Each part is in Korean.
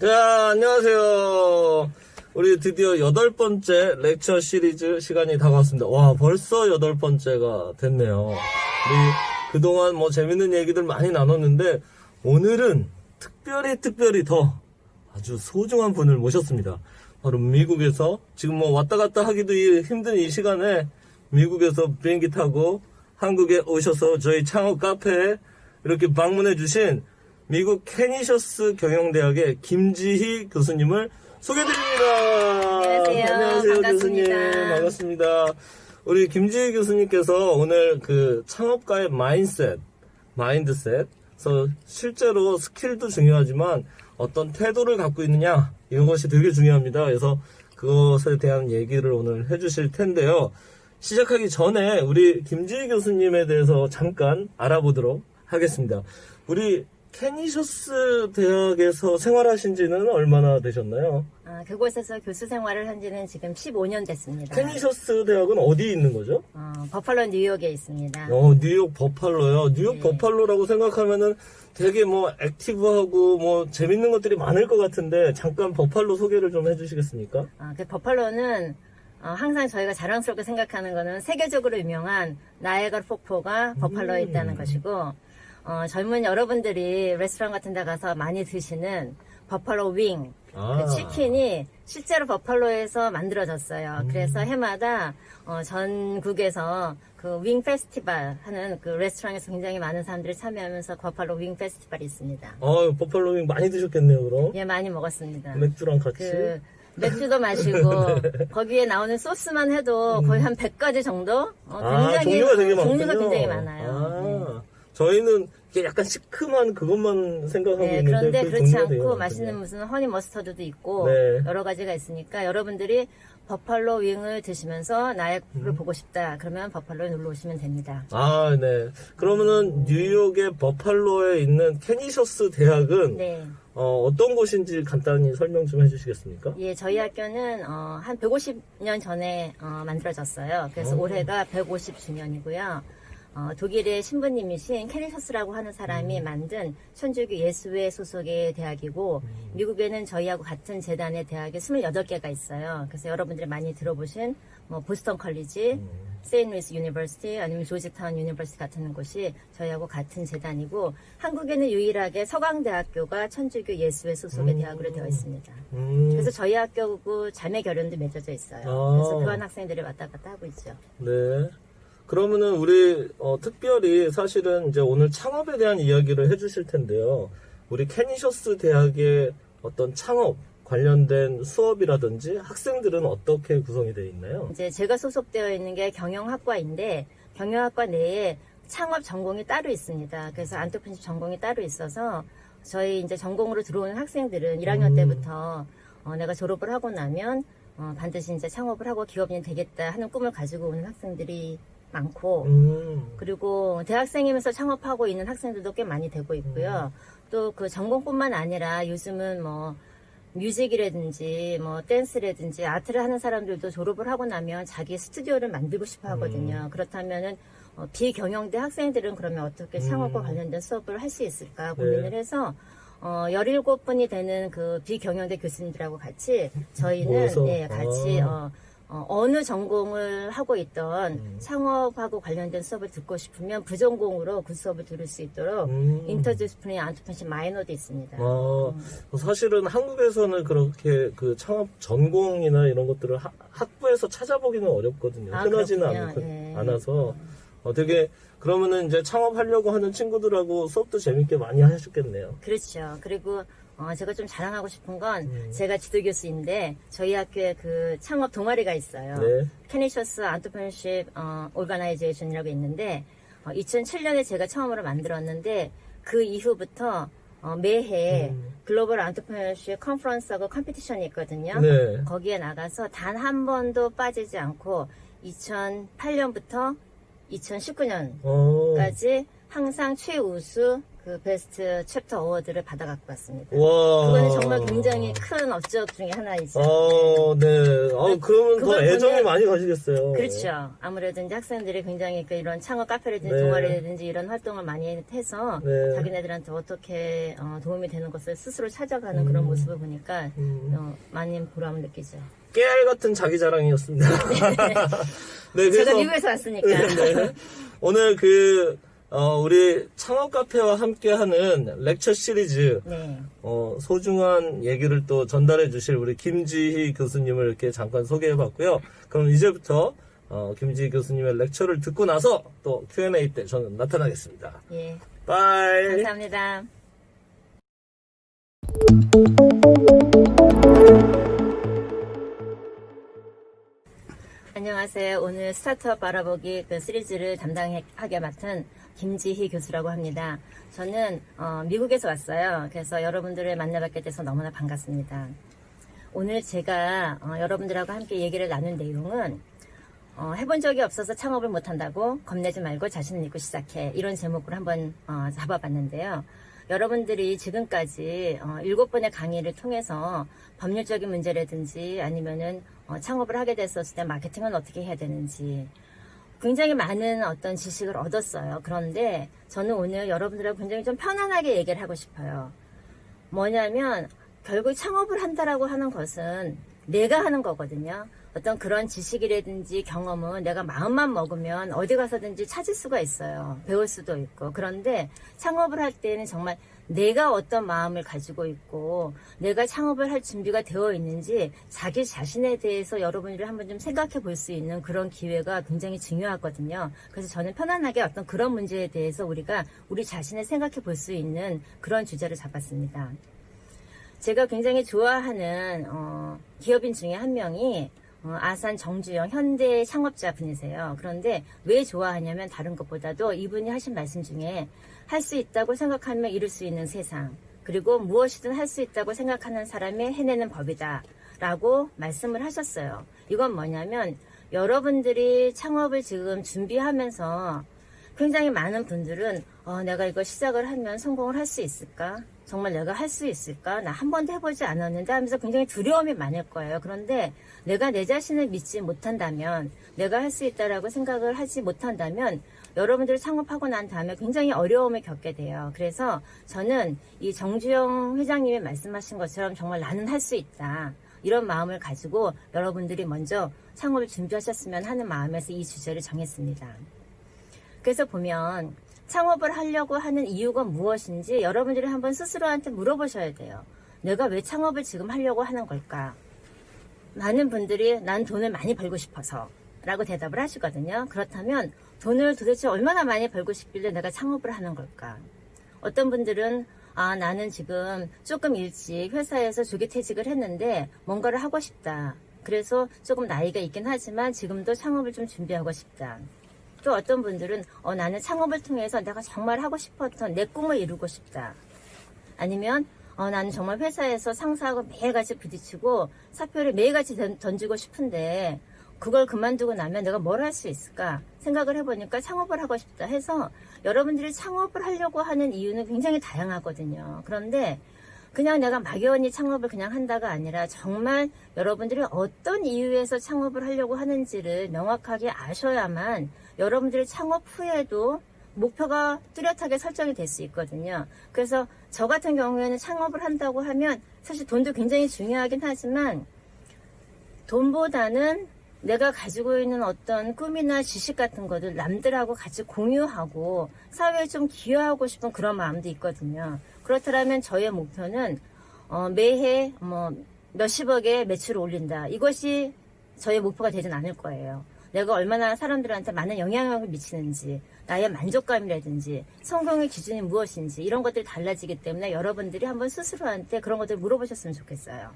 자, 안녕하세요. 우리 드디어 8번째 렉처 시리즈 시간이 다가왔습니다. 와, 벌써 8번째가 됐네요. 우리 그동안 재밌는 얘기들 많이 나눴는데, 오늘은 특별히 더 아주 소중한 분을 모셨습니다. 바로 미국에서 지금 왔다 갔다 하기도 힘든 이 시간에 미국에서 비행기 타고 한국에 오셔서 저희 창업 카페에 이렇게 방문해 주신 미국 캐니셔스 경영대학의 김지희 교수님을 소개드립니다. 안녕하세요. 반갑습니다. 교수님. 반갑습니다. 우리 김지희 교수님께서 오늘 그 창업가의 마인드셋, 그래서 실제로 스킬도 중요하지만 어떤 태도를 갖고 있느냐, 이것이 되게 중요합니다. 그래서 그것에 대한 얘기를 오늘 해주실 텐데요. 시작하기 전에 우리 김지희 교수님에 대해서 잠깐 알아보도록 하겠습니다. 우리 캐니셔스 대학에서 생활하신 지는 얼마나 되셨나요? 그곳에서 교수 생활을 한 지는 지금 15년 됐습니다. 캐니셔스 대학은 어디에 있는 거죠? 버팔로 뉴욕에 있습니다. 뉴욕 버팔로요. 뉴욕 네. 버팔로라고 생각하면은 되게 액티브하고 재밌는 것들이 많을 것 같은데 잠깐 버팔로 소개를 좀 해주시겠습니까? 그 버팔로는 항상 저희가 자랑스럽게 생각하는 거는 세계적으로 유명한 나이아가라 폭포가 버팔로에 있다는 것이고, 젊은 여러분들이 레스토랑 같은 데 가서 많이 드시는 버팔로 윙, 그 치킨이 실제로 버팔로에서 만들어졌어요. 그래서 해마다 전국에서 그 윙 페스티벌 하는 그 레스토랑에서 굉장히 많은 사람들이 참여하면서 버팔로 윙 페스티벌이 있습니다. 버팔로 윙 많이 드셨겠네요, 그럼? 예, 많이 먹었습니다. 맥주랑 같이? 맥주도 마시고 거기에 나오는 소스만 해도 거의 한 100가지 정도? 굉장히 종류가 되게 많군요. 종류가 굉장히 많아요. 저희는 이게 약간 시큼한 그것만 생각하고 있는데 그런데 그렇지 종류가 되게 않고 많군요. 맛있는 무슨 허니 머스터드도 있고 네. 여러 가지가 있으니까 여러분들이 버팔로 윙을 드시면서 나이아가라를 보고 싶다 그러면 버팔로에 놀러 오시면 됩니다. 네. 그러면은 뉴욕의 버팔로에 있는 캐니셔스 대학은 네. 어떤 곳인지 간단히 설명 좀 해주시겠습니까? 예, 저희 학교는 한 150년 전에 만들어졌어요. 그래서 올해가 150주년이고요. 독일의 신부님이신 캐니셔스라고 하는 사람이 만든 천주교 예수회 소속의 대학이고, 미국에는 저희하고 같은 재단의 대학이 28개가 있어요. 그래서 여러분들이 많이 들어보신 보스턴 컬리지, 세인루이스 유니버시티, 아니면 조지타운 유니버시티 같은 곳이 저희하고 같은 재단이고, 한국에는 유일하게 서강대학교가 천주교 예수회 소속의 대학으로 되어 있습니다. 그래서 저희 학교하고 자매 결연도 맺어져 있어요. 그래서 교환 학생들이 왔다 갔다 하고 있죠. 네. 그러면은 우리 특별히 사실은 이제 오늘 창업에 대한 이야기를 해주실 텐데요. 우리 캐니셔스 대학의 어떤 창업 관련된 수업이라든지 학생들은 어떻게 구성이 되어 있나요? 이제 제가 소속되어 있는 게 경영학과인데, 경영학과 내에 창업 전공이 따로 있습니다. 그래서 안트프레너십 전공이 따로 있어서 저희 이제 전공으로 들어오는 학생들은 1학년 때부터 내가 졸업을 하고 나면 반드시 이제 창업을 하고 기업인이 되겠다 하는 꿈을 가지고 오는 학생들이 많고, 그리고 대학생이면서 창업하고 있는 학생들도 꽤 많이 되고 있고요. 또 그 전공뿐만 아니라 요즘은 뮤직이라든지 댄스라든지 아트를 하는 사람들도 졸업을 하고 나면 자기 스튜디오를 만들고 싶어 하거든요. 그렇다면은 비경영대 학생들은 그러면 어떻게 창업과 관련된 수업을 할 수 있을까 고민을 해서 17분이 되는 그 비경영대 교수님들하고 같이 저희는 같이 어느 전공을 하고 있던 창업하고 관련된 수업을 듣고 싶으면 부전공으로 그 수업을 들을 수 있도록 인터디스플리너리 안트프레너십 마이너도 있습니다. 사실은 한국에서는 그렇게 그 창업 전공이나 이런 것들을 학부에서 찾아보기는 어렵거든요. 흔하지는 않아서 되게 그러면은 이제 창업하려고 하는 친구들하고 수업도 재밌게 많이 하셨겠네요. 그렇죠. 그리고 제가 좀 자랑하고 싶은 건 제가 지도교수인데 저희 학교에 그 창업 동아리가 있어요. 네. 캐니셔스 안트프레너십 오거나이제이션이라고 있는데 2007년에 제가 처음으로 만들었는데 그 이후부터 매해 글로벌 안트프레너십 컨퍼런스하고 컴피티션이 있거든요. 네. 거기에 나가서 단 한 번도 빠지지 않고 2008년부터 2019년까지 항상 최우수 그 베스트 챕터 어워드를 받아 갖고 왔습니다. 와. 그거는 정말 굉장히 큰 업적 중에 하나이죠. 네. 그러면 더 그걸 애정이 보면- 많이 가시겠어요. 그렇죠. 아무래도 이제 학생들이 굉장히 그 이런 창업 카페라든지 네. 동아리라든지 이런 활동을 많이 해서 네. 자기네들한테 어떻게 도움이 되는 것을 스스로 찾아가는 그런 모습을 보니까 많이 보람을 느끼죠. 깨알 같은 자기 자랑이었습니다. 네, 그래서 제가 미국에서 왔으니까. 네. 오늘 우리 창업 카페와 함께하는 렉처 시리즈 네. 소중한 얘기를 또 전달해 주실 우리 김지희 교수님을 이렇게 잠깐 소개해 봤고요. 그럼 이제부터 김지희 교수님의 렉처를 듣고 나서 또 Q&A 때 저는 나타나겠습니다. 예. 바이. 감사합니다. 안녕하세요. 오늘 스타트업 바라보기 그 시리즈를 담당하게 맡은 김지희 교수라고 합니다. 저는 미국에서 왔어요. 그래서 여러분들을 만나뵙게 돼서 너무나 반갑습니다. 오늘 제가 여러분들하고 함께 얘기를 나눈 내용은 해본 적이 없어서 창업을 못한다고 겁내지 말고 자신을 믿고 시작해, 이런 제목으로 한번 잡아봤는데요. 여러분들이 지금까지 7번의 강의를 통해서 법률적인 문제라든지 아니면은 창업을 하게 됐었을 때 마케팅은 어떻게 해야 되는지 굉장히 많은 어떤 지식을 얻었어요. 그런데 저는 오늘 여러분들하고 굉장히 좀 편안하게 얘기를 하고 싶어요. 뭐냐면 결국 창업을 한다라고 하는 것은 내가 하는 거거든요. 어떤 그런 지식이라든지 경험은 내가 마음만 먹으면 어디 가서든지 찾을 수가 있어요. 배울 수도 있고. 그런데 창업을 할 때는 정말 내가 어떤 마음을 가지고 있고 내가 창업을 할 준비가 되어 있는지 자기 자신에 대해서 여러분들이 한번 좀 생각해 볼 수 있는 그런 기회가 굉장히 중요하거든요. 그래서 저는 편안하게 어떤 그런 문제에 대해서 우리가 우리 자신을 생각해 볼 수 있는 그런 주제를 잡았습니다. 제가 굉장히 좋아하는 기업인 중에 한 명이 아산 정주영 현대 창업자 분이세요. 그런데 왜 좋아하냐면 다른 것보다도 이분이 하신 말씀 중에 할 수 있다고 생각하면 이룰 수 있는 세상, 그리고 무엇이든 할 수 있다고 생각하는 사람의 해내는 법이다 라고 말씀을 하셨어요. 이건 뭐냐면 여러분들이 창업을 지금 준비하면서 굉장히 많은 분들은 내가 이거 시작을 하면 성공을 할 수 있을까? 정말 내가 할 수 있을까? 나 한 번도 해보지 않았는데 하면서 굉장히 두려움이 많을 거예요. 그런데 내가 내 자신을 믿지 못한다면, 내가 할 수 있다라고 생각을 하지 못한다면 여러분들 창업하고 난 다음에 굉장히 어려움을 겪게 돼요. 그래서 저는 이 정주영 회장님이 말씀하신 것처럼 정말 나는 할 수 있다, 이런 마음을 가지고 여러분들이 먼저 창업을 준비하셨으면 하는 마음에서 이 주제를 정했습니다. 그래서 보면 창업을 하려고 하는 이유가 무엇인지 여러분들이 한번 스스로한테 물어보셔야 돼요. 내가 왜 창업을 지금 하려고 하는 걸까? 많은 분들이 난 돈을 많이 벌고 싶어서 라고 대답을 하시거든요. 그렇다면 돈을 도대체 얼마나 많이 벌고 싶길래 내가 창업을 하는 걸까? 어떤 분들은 나는 지금 조금 일찍 회사에서 조기퇴직을 했는데 뭔가를 하고 싶다. 그래서 조금 나이가 있긴 하지만 지금도 창업을 좀 준비하고 싶다. 또 어떤 분들은 나는 창업을 통해서 내가 정말 하고 싶었던 내 꿈을 이루고 싶다. 아니면 나는 정말 회사에서 상사하고 매일같이 부딪히고 사표를 매일같이 던지고 싶은데 그걸 그만두고 나면 내가 뭘 할 수 있을까 생각을 해보니까 창업을 하고 싶다 해서 여러분들이 창업을 하려고 하는 이유는 굉장히 다양하거든요. 그런데 그냥 내가 막연히 창업을 그냥 한다가 아니라 정말 여러분들이 어떤 이유에서 창업을 하려고 하는지를 명확하게 아셔야만 여러분들이 창업 후에도 목표가 뚜렷하게 설정이 될 수 있거든요. 그래서 저 같은 경우에는 창업을 한다고 하면 사실 돈도 굉장히 중요하긴 하지만 돈보다는 내가 가지고 있는 어떤 꿈이나 지식 같은 것들 남들하고 같이 공유하고 사회에 좀 기여하고 싶은 그런 마음도 있거든요. 그렇다면 저의 목표는 매해 몇십억의 매출을 올린다. 이것이 저의 목표가 되진 않을 거예요. 내가 얼마나 사람들한테 많은 영향력을 미치는지, 나의 만족감이라든지 성공의 기준이 무엇인지 이런 것들이 달라지기 때문에 여러분들이 한번 스스로한테 그런 것들을 물어보셨으면 좋겠어요.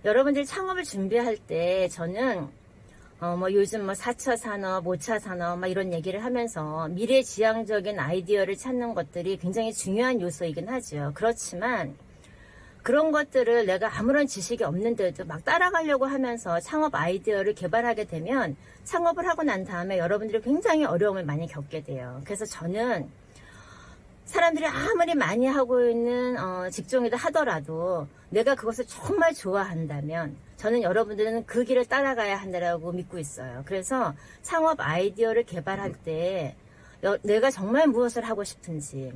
여러분들이 창업을 준비할 때 저는 요즘 4차 산업, 5차 산업 이런 얘기를 하면서 미래지향적인 아이디어를 찾는 것들이 굉장히 중요한 요소이긴 하죠. 그렇지만 그런 것들을 내가 아무런 지식이 없는데도 막 따라가려고 하면서 창업 아이디어를 개발하게 되면 창업을 하고 난 다음에 여러분들이 굉장히 어려움을 많이 겪게 돼요. 그래서 저는 사람들이 아무리 많이 하고 있는 직종이다 하더라도 내가 그것을 정말 좋아한다면 저는 여러분들은 그 길을 따라가야 한다라고 믿고 있어요. 그래서 창업 아이디어를 개발할 때 내가 정말 무엇을 하고 싶은지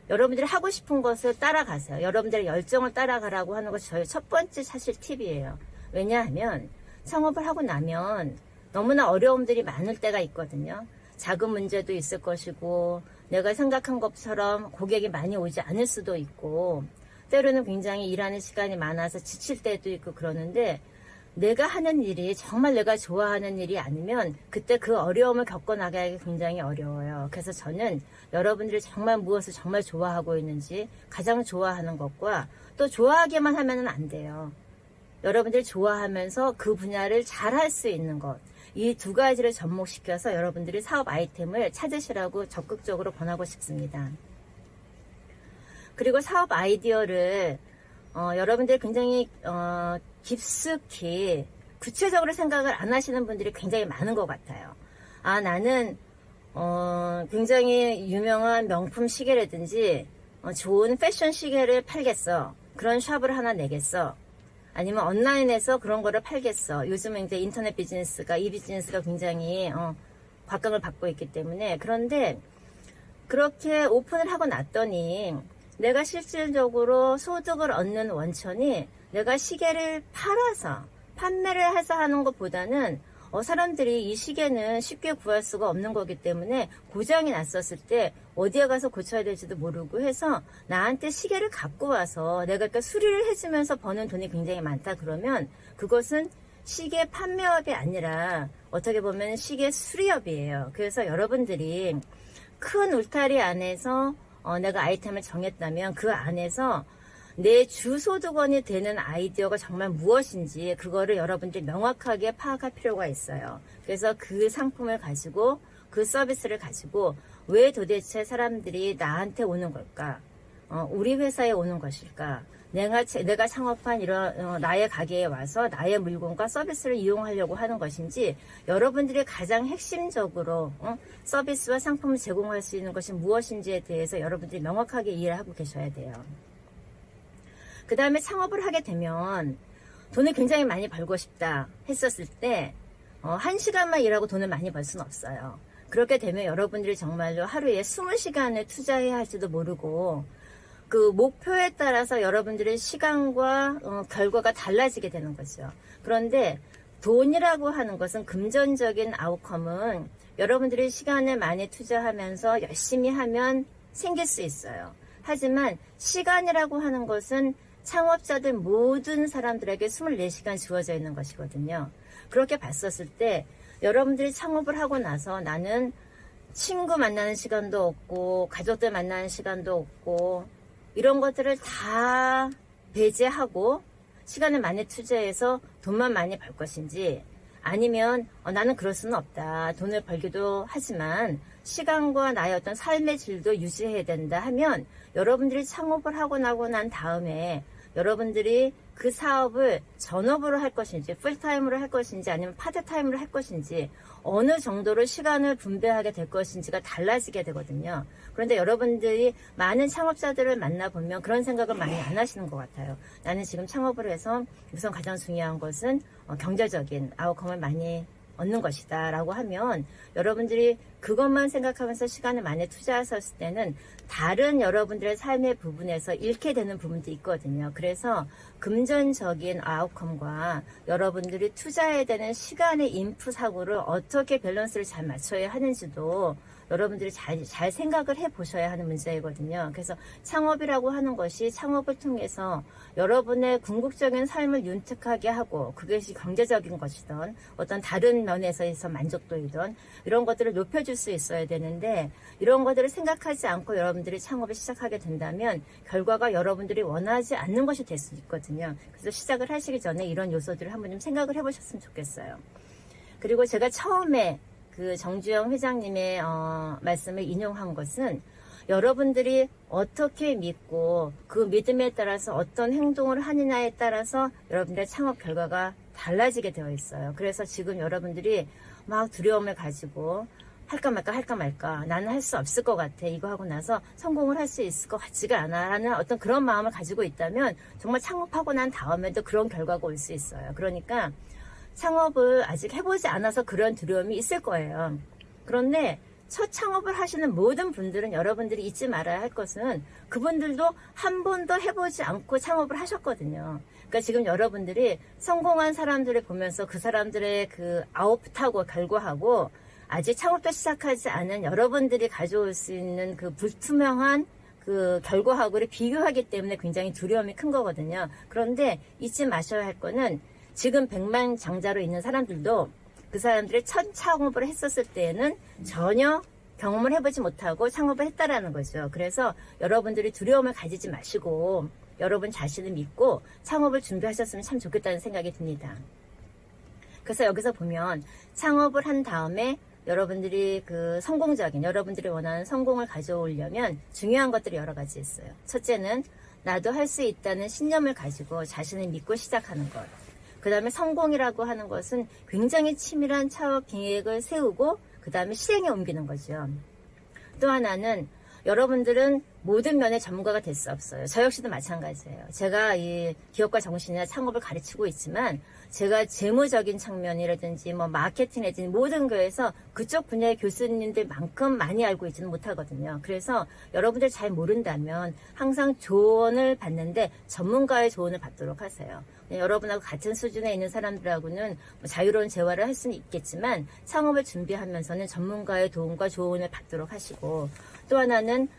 여러분들이 하고 싶은 것을 따라가세요. 여러분들의 열정을 따라가라고 하는 것이 저의 첫 번째 사실 팁이에요. 왜냐하면 창업을 하고 나면 너무나 어려움들이 많을 때가 있거든요. 자금 문제도 있을 것이고 내가 생각한 것처럼 고객이 많이 오지 않을 수도 있고 때로는 굉장히 일하는 시간이 많아서 지칠 때도 있고 그러는데 내가 하는 일이 정말 내가 좋아하는 일이 아니면 그때 그 어려움을 겪어나가기 굉장히 어려워요. 그래서 저는 여러분들이 정말 무엇을 정말 좋아하고 있는지 가장 좋아하는 것과 또 좋아하기만 하면 안 돼요. 여러분들이 좋아하면서 그 분야를 잘 할 수 있는 것. 이 두 가지를 접목시켜서 여러분들이 사업 아이템을 찾으시라고 적극적으로 권하고 싶습니다. 그리고 사업 아이디어를 여러분들이 굉장히 깊숙이 구체적으로 생각을 안 하시는 분들이 굉장히 많은 것 같아요. 아, 나는 굉장히 유명한 명품 시계라든지 좋은 패션 시계를 팔겠어. 그런 샵을 하나 내겠어. 아니면 온라인에서 그런 거를 팔겠어. 요즘은 이제 인터넷 비즈니스가, 이 비즈니스가 굉장히 곽강을 받고 있기 때문에. 그런데 그렇게 오픈을 하고 났더니 내가 실질적으로 소득을 얻는 원천이 내가 시계를 팔아서 판매를 해서 하는 것보다는 사람들이 이 시계는 쉽게 구할 수가 없는 거기 때문에 고장이 났었을 때 어디에 가서 고쳐야 될지도 모르고 해서 나한테 시계를 갖고 와서 내가 그러니까 수리를 해주면서 버는 돈이 굉장히 많다 그러면 그것은 시계 판매업이 아니라 어떻게 보면 시계 수리업이에요. 그래서 여러분들이 큰 울타리 안에서 내가 아이템을 정했다면 그 안에서 내 주소득원이 되는 아이디어가 정말 무엇인지 그거를 여러분들이 명확하게 파악할 필요가 있어요. 그래서 그 상품을 가지고 그 서비스를 가지고 왜 도대체 사람들이 나한테 오는 걸까? 우리 회사에 오는 것일까? 내가 창업한 이런 나의 가게에 와서 나의 물건과 서비스를 이용하려고 하는 것인지 여러분들이 가장 핵심적으로 서비스와 상품을 제공할 수 있는 것이 무엇인지에 대해서 여러분들이 명확하게 이해를 하고 계셔야 돼요. 그 다음에 창업을 하게 되면 돈을 굉장히 많이 벌고 싶다 했었을 때 1시간만 일하고 돈을 많이 벌 수는 없어요. 그렇게 되면 여러분들이 정말로 하루에 20시간을 투자해야 할지도 모르고 그 목표에 따라서 여러분들의 시간과 결과가 달라지게 되는 거죠. 그런데 돈이라고 하는 것은 금전적인 아웃컴은 여러분들이 시간을 많이 투자하면서 열심히 하면 생길 수 있어요. 하지만 시간이라고 하는 것은 창업자들 모든 사람들에게 24시간 주어져 있는 것이거든요. 그렇게 봤었을 때 여러분들이 창업을 하고 나서 나는 친구 만나는 시간도 없고 가족들 만나는 시간도 없고 이런 것들을 다 배제하고 시간을 많이 투자해서 돈만 많이 벌 것인지 아니면 나는 그럴 수는 없다. 돈을 벌기도 하지만 시간과 나의 어떤 삶의 질도 유지해야 된다 하면 여러분들이 창업을 하고 나고 난 다음에 여러분들이 그 사업을 전업으로 할 것인지 풀타임으로 할 것인지 아니면 파트타임으로 할 것인지 어느 정도로 시간을 분배하게 될 것인지가 달라지게 되거든요. 그런데 여러분들이 많은 창업자들을 만나보면 그런 생각을 많이 안 하시는 것 같아요. 나는 지금 창업을 해서 우선 가장 중요한 것은 경제적인 아웃컴을 많이 얻는 것이다 라고 하면 여러분들이 그것만 생각하면서 시간을 많이 투자하셨을 때는 다른 여러분들의 삶의 부분에서 잃게 되는 부분도 있거든요. 그래서 금전적인 아웃컴과 여러분들이 투자해야 되는 시간의 인풋하고를 어떻게 밸런스를 잘 맞춰야 하는지도 여러분들이 잘 생각을 해보셔야 하는 문제이거든요. 그래서 창업이라고 하는 것이 창업을 통해서 여러분의 궁극적인 삶을 윤택하게 하고 그것이 경제적인 것이든 어떤 다른 면에서 만족도이든 이런 것들을 높여줄 수 있어야 되는데 이런 것들을 생각하지 않고 여러분들이 창업을 시작하게 된다면 결과가 여러분들이 원하지 않는 것이 될 수 있거든요. 그래서 시작을 하시기 전에 이런 요소들을 한번 좀 생각을 해보셨으면 좋겠어요. 그리고 제가 처음에 그 정주영 회장님의 말씀을 인용한 것은 여러분들이 어떻게 믿고 그 믿음에 따라서 어떤 행동을 하느냐에 따라서 여러분들의 창업 결과가 달라지게 되어 있어요. 그래서 지금 여러분들이 막 두려움을 가지고 할까 말까 나는 할 수 없을 것 같아. 이거 하고 나서 성공을 할 수 있을 것 같지가 않아 라는 어떤 그런 마음을 가지고 있다면 정말 창업하고 난 다음에도 그런 결과가 올 수 있어요. 그러니까 창업을 아직 해보지 않아서 그런 두려움이 있을 거예요. 그런데 첫 창업을 하시는 모든 분들은 여러분들이 잊지 말아야 할 것은 그분들도 한 번도 해보지 않고 창업을 하셨거든요. 그러니까 지금 여러분들이 성공한 사람들을 보면서 그 사람들의 그 아웃풋하고 결과하고 아직 창업도 시작하지 않은 여러분들이 가져올 수 있는 그 불투명한 그 결과하고를 비교하기 때문에 굉장히 두려움이 큰 거거든요. 그런데 잊지 마셔야 할 거는 지금 백만장자로 있는 사람들도 그 사람들이 첫 창업을 했었을 때에는 전혀 경험을 해보지 못하고 창업을 했다라는 거죠. 그래서 여러분들이 두려움을 가지지 마시고 여러분 자신을 믿고 창업을 준비하셨으면 참 좋겠다는 생각이 듭니다. 그래서 여기서 보면 창업을 한 다음에 여러분들이 그 성공적인 여러분들이 원하는 성공을 가져오려면 중요한 것들이 여러 가지 있어요. 첫째는 나도 할 수 있다는 신념을 가지고 자신을 믿고 시작하는 것. 그 다음에 성공이라고 하는 것은 굉장히 치밀한 창업 계획을 세우고 그 다음에 실행에 옮기는 거죠. 또 하나는 여러분들은 모든 면의 전문가가 될 수 없어요. 저 역시도 마찬가지예요. 제가 이 기업가 정신이나 창업을 가르치고 있지만 제가 재무적인 측면이라든지 뭐 마케팅이라든지 모든 거에서 그쪽 분야의 교수님들만큼 많이 알고 있지는 못하거든요. 그래서 여러분들 잘 모른다면 항상 조언을 받는데 전문가의 조언을 받도록 하세요. 여러분하고 같은 수준에 있는 사람들하고는 뭐 자유로운 재활을 할 수는 있겠지만 창업을 준비하면서는 전문가의 도움과 조언을 받도록 하시고 또 하나는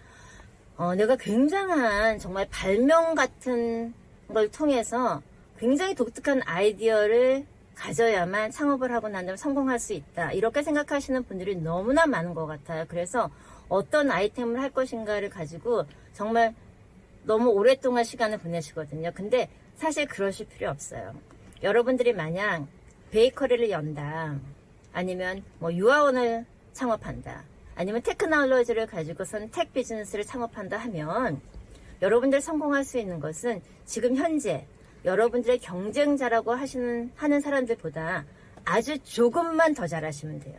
내가 굉장한 정말 발명 같은 걸 통해서 굉장히 독특한 아이디어를 가져야만 창업을 하고 난 다음에 성공할 수 있다. 이렇게 생각하시는 분들이 너무나 많은 것 같아요. 그래서 어떤 아이템을 할 것인가를 가지고 정말 너무 오랫동안 시간을 보내시거든요. 근데 사실 그러실 필요 없어요. 여러분들이 만약 베이커리를 연다. 아니면 뭐 유아원을 창업한다. 아니면 테크놀로지를 가지고선 텍 비즈니스를 창업한다 하면 여러분들 성공할 수 있는 것은 지금 현재 여러분들의 경쟁자라고 하는 사람들보다 아주 조금만 더 잘하시면 돼요.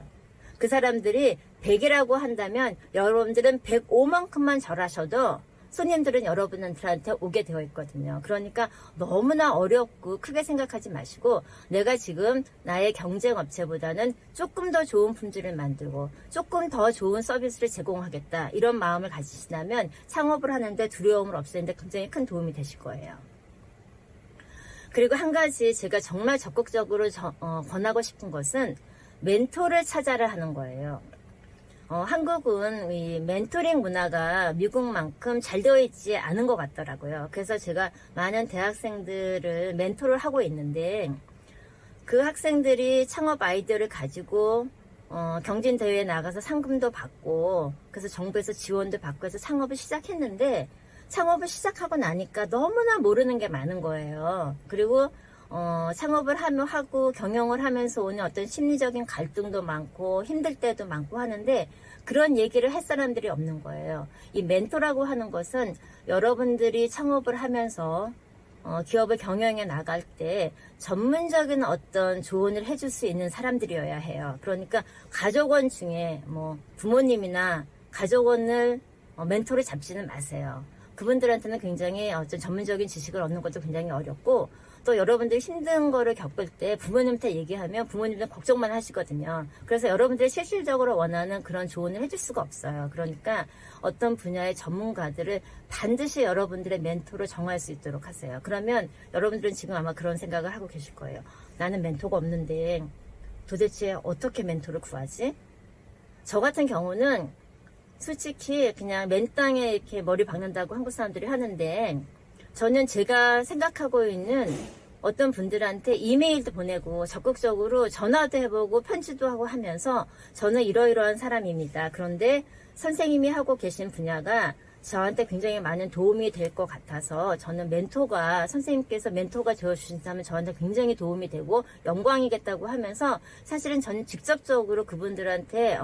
그 사람들이 100이라고 한다면 여러분들은 105만큼만 잘하셔도 손님들은 여러분들한테 오게 되어 있거든요. 그러니까 너무나 어렵고 크게 생각하지 마시고 내가 지금 나의 경쟁 업체보다는 조금 더 좋은 품질을 만들고 조금 더 좋은 서비스를 제공하겠다. 이런 마음을 가지신다면 창업을 하는데 두려움을 없애는데 굉장히 큰 도움이 되실 거예요. 그리고 한 가지 제가 정말 적극적으로 권하고 싶은 것은 멘토를 찾아라 하는 거예요. 한국은 이 멘토링 문화가 미국만큼 잘 되어 있지 않은 것 같더라고요. 그래서 제가 많은 대학생들을 멘토를 하고 있는데 그 학생들이 창업 아이디어를 가지고 경진대회에 나가서 상금도 받고 그래서 정부에서 지원도 받고 해서 창업을 시작했는데 창업을 시작하고 나니까 너무나 모르는 게 많은 거예요. 그리고 창업을 하고 경영을 하면서 오는 어떤 심리적인 갈등도 많고 힘들 때도 많고 하는데 그런 얘기를 할 사람들이 없는 거예요. 이 멘토라고 하는 것은 여러분들이 창업을 하면서 기업을 경영해 나갈 때 전문적인 어떤 조언을 해줄 수 있는 사람들이어야 해요. 그러니까 가족원 중에 뭐 부모님이나 가족원을 멘토를 잡지는 마세요. 그분들한테는 굉장히 어떤 전문적인 지식을 얻는 것도 굉장히 어렵고 또 여러분들이 힘든 거를 겪을 때 부모님한테 얘기하면 부모님들 걱정만 하시거든요. 그래서 여러분들이 실질적으로 원하는 그런 조언을 해줄 수가 없어요. 그러니까 어떤 분야의 전문가들을 반드시 여러분들의 멘토로 정할 수 있도록 하세요. 그러면 여러분들은 지금 아마 그런 생각을 하고 계실 거예요. 나는 멘토가 없는데 도대체 어떻게 멘토를 구하지? 저 같은 경우는 솔직히 그냥 맨 땅에 이렇게 머리 박는다고 한국 사람들이 하는데 저는 제가 생각하고 있는 어떤 분들한테 이메일도 보내고 적극적으로 전화도 해보고 편지도 하고 하면서 저는 이러이러한 사람입니다. 그런데 선생님이 하고 계신 분야가 저한테 굉장히 많은 도움이 될 것 같아서 저는 선생님께서 멘토가 되어주신다면 저한테 굉장히 도움이 되고 영광이겠다고 하면서 사실은 저는 직접적으로 그분들한테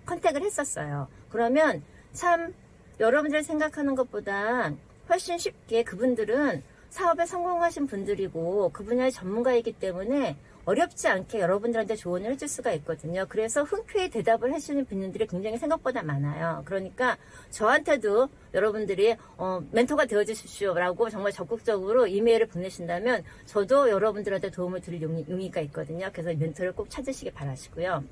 컨택을 했었어요. 그러면 참 여러분들 생각하는 것보다 훨씬 쉽게 그분들은 사업에 성공하신 분들이고 그 분야의 전문가이기 때문에 어렵지 않게 여러분들한테 조언을 해줄 수가 있거든요. 그래서 흔쾌히 대답을 해주시는 분들이 굉장히 생각보다 많아요. 그러니까 저한테도 여러분들이 멘토가 되어주십시오라고 정말 적극적으로 이메일을 보내신다면 저도 여러분들한테 도움을 드릴 용의가 있거든요. 그래서 멘토를 꼭 찾으시기 바라시고요.